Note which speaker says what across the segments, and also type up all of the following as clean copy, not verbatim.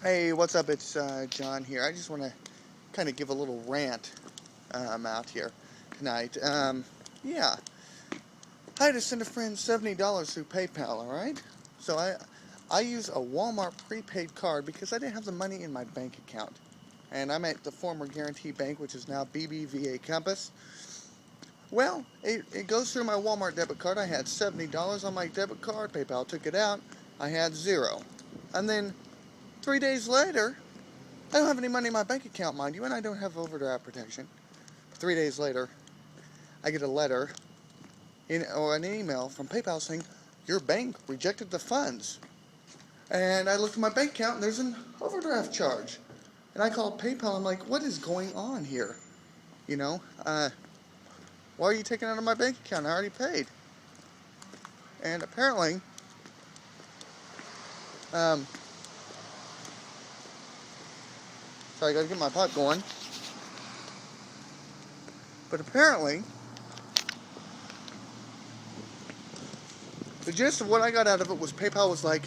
Speaker 1: Hey, what's up? It's John here. I just want to kind of give a little rant out here tonight. Yeah, I had to send a friend $70 through PayPal. All right, so I use a Walmart prepaid card because I didn't have the money in my bank account, and I'm at the former Guaranty bank, which is now Bbva Compass. Well, it goes through my Walmart debit card. I had $70 on my debit card. PayPal took it out. I had zero, and then 3 days later. I don't have any money in my bank account, mind you, and I don't have overdraft protection. 3 days later, I get a letter or an email from PayPal saying, your bank rejected the funds. And I look at my bank account, and there's an overdraft charge. And I call PayPal, I'm like, what is going on here? You know, why are you taking it out of my bank account? I already paid. And apparently, sorry, I gotta get my pot going. But apparently, the gist of what I got out of it was PayPal was like,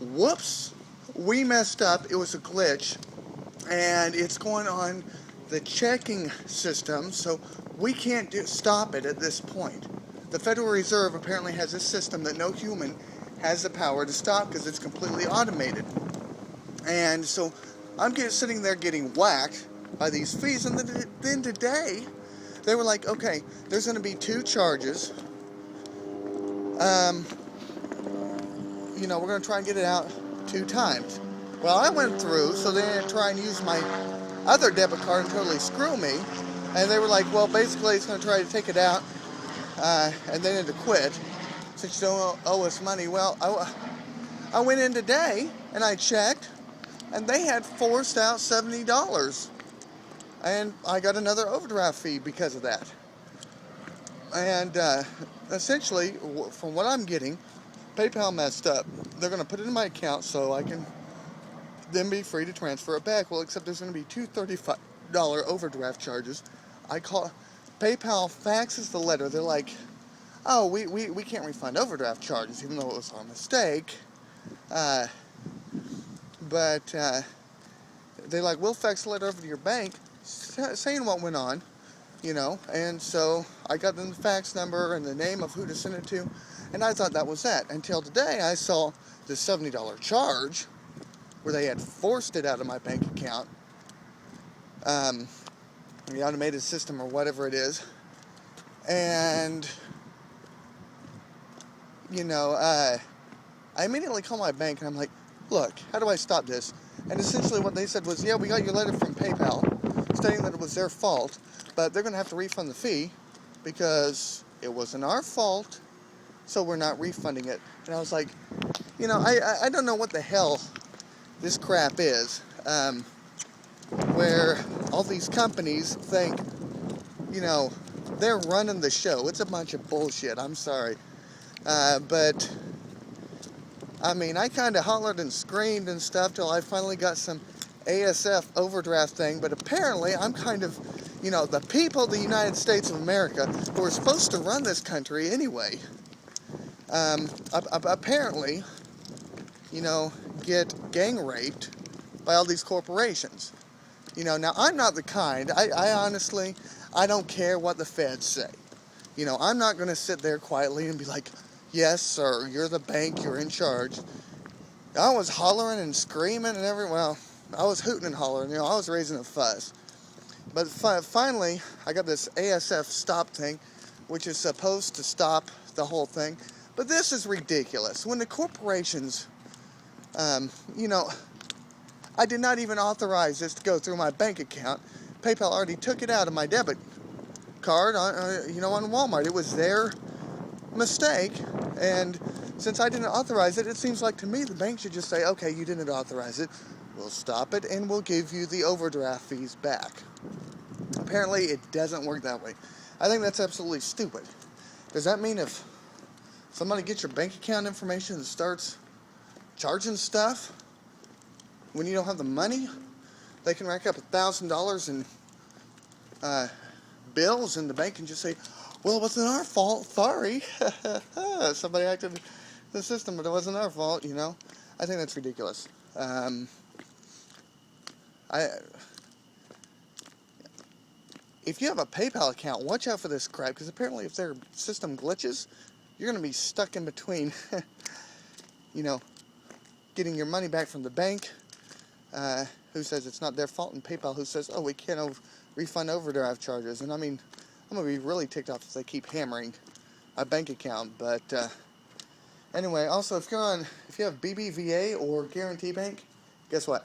Speaker 1: whoops, we messed up. It was a glitch. And it's going on the checking system, so we can't stop it at this point. The Federal Reserve apparently has a system that no human has the power to stop because it's completely automated. And so I'm sitting there getting whacked by these fees. And then today, they were like, okay, there's going to be two charges. We're going to try and get it out 2 times. Well, I went through, so they didn't try and use my other debit card and totally screw me. And they were like, well, basically, it's going to try to take it out, and then to quit, since you don't owe us money. Well, I went in today, and I checked, and they had forced out $70. And I got another overdraft fee because of that. And essentially, from what I'm getting, PayPal messed up. They're going to put it in my account so I can then be free to transfer it back. Well, except there's going to be two $35 overdraft charges. I call PayPal, faxes the letter. They're like, oh, we can't refund overdraft charges, even though it was our mistake. But they're like, we'll fax the letter over to your bank saying what went on, and so I got them the fax number and the name of who to send it to, and I thought that was that, until today I saw the $70 charge where they had forced it out of my bank account, the automated system or whatever it is, and, I immediately called my bank and I'm like, look, how do I stop this? And essentially what they said was, yeah, we got your letter from PayPal stating that it was their fault, but they're going to have to refund the fee because it wasn't our fault, so we're not refunding it. And I was like, I don't know what the hell this crap is, where all these companies think, they're running the show. It's a bunch of bullshit, I'm sorry. But I kind of hollered and screamed and stuff till I finally got some ASF overdraft thing, but apparently I'm kind of, the people of the United States of America who are supposed to run this country anyway, apparently, get gang raped by all these corporations. Now I'm not the kind, I honestly, I don't care what the feds say. I'm not going to sit there quietly and be like, yes, sir, you're the bank, you're in charge. I was hollering and screaming and I was hooting and hollering, I was raising a fuss. But finally, I got this ASF stop thing, which is supposed to stop the whole thing. But this is ridiculous. When the corporations, I did not even authorize this to go through my bank account. PayPal already took it out of my debit card on Walmart. It was their mistake, and since I didn't authorize it, it seems like to me the bank should just say, okay, you didn't authorize it, we'll stop it and we'll give you the overdraft fees back. Apparently it doesn't work that way. I think that's absolutely stupid. Does that mean if somebody gets your bank account information and starts charging stuff when you don't have the money, they can rack up $1,000 in bills, and the bank can just say, well, it wasn't our fault, sorry. Somebody acted the system, but it wasn't our fault, I think that's ridiculous. If you have a PayPal account, watch out for this crap, because apparently if their system glitches, you're going to be stuck in between, you know, getting your money back from the bank, who says it's not their fault, and PayPal, who says, oh, we can't refund overdraft charges. And I mean, I'm going to be really ticked off if they keep hammering my bank account. But anyway, also, if you have Bbva or Guaranty Bank, guess what?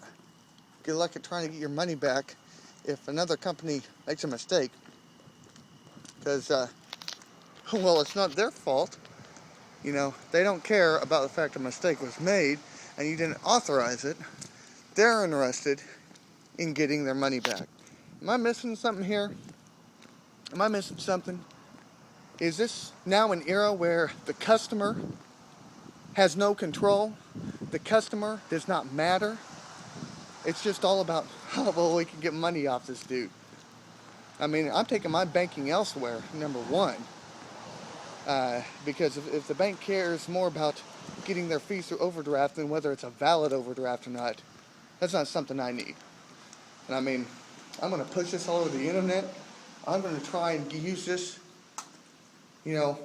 Speaker 1: Good luck at trying to get your money back if another company makes a mistake. Because, well, it's not their fault. You know, they don't care about the fact a mistake was made and you didn't authorize it. They're interested in getting their money back. Am I missing something here? Am I missing something? Is this now an era where the customer has no control? The customer does not matter? It's just all about, oh, well, we can get money off this dude. I mean, I'm taking my banking elsewhere, number one. Because if the bank cares more about getting their fees through overdraft than whether it's a valid overdraft or not, that's not something I need. And I mean, I'm going to push this all over the internet. I'm going to try and use this. You know,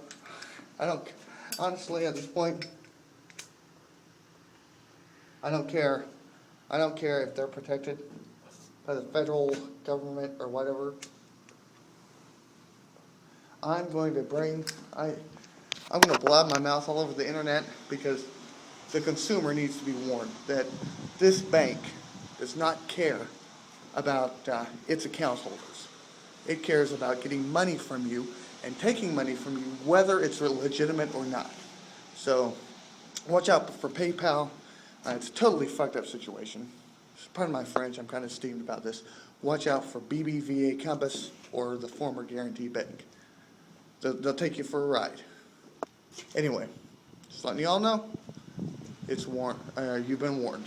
Speaker 1: honestly, at this point, I don't care. I don't care if they're protected by the federal government or whatever. I'm going to blab my mouth all over the internet, because the consumer needs to be warned that this bank does not care about its account holders. It cares about getting money from you and taking money from you, whether it's legitimate or not. So watch out for PayPal. It's a totally fucked up situation. Pardon my French, I'm kind of steamed about this. Watch out for Bbva Compass or the former Guaranty Bank. They'll take you for a ride. Anyway, just letting you all know, you've been warned.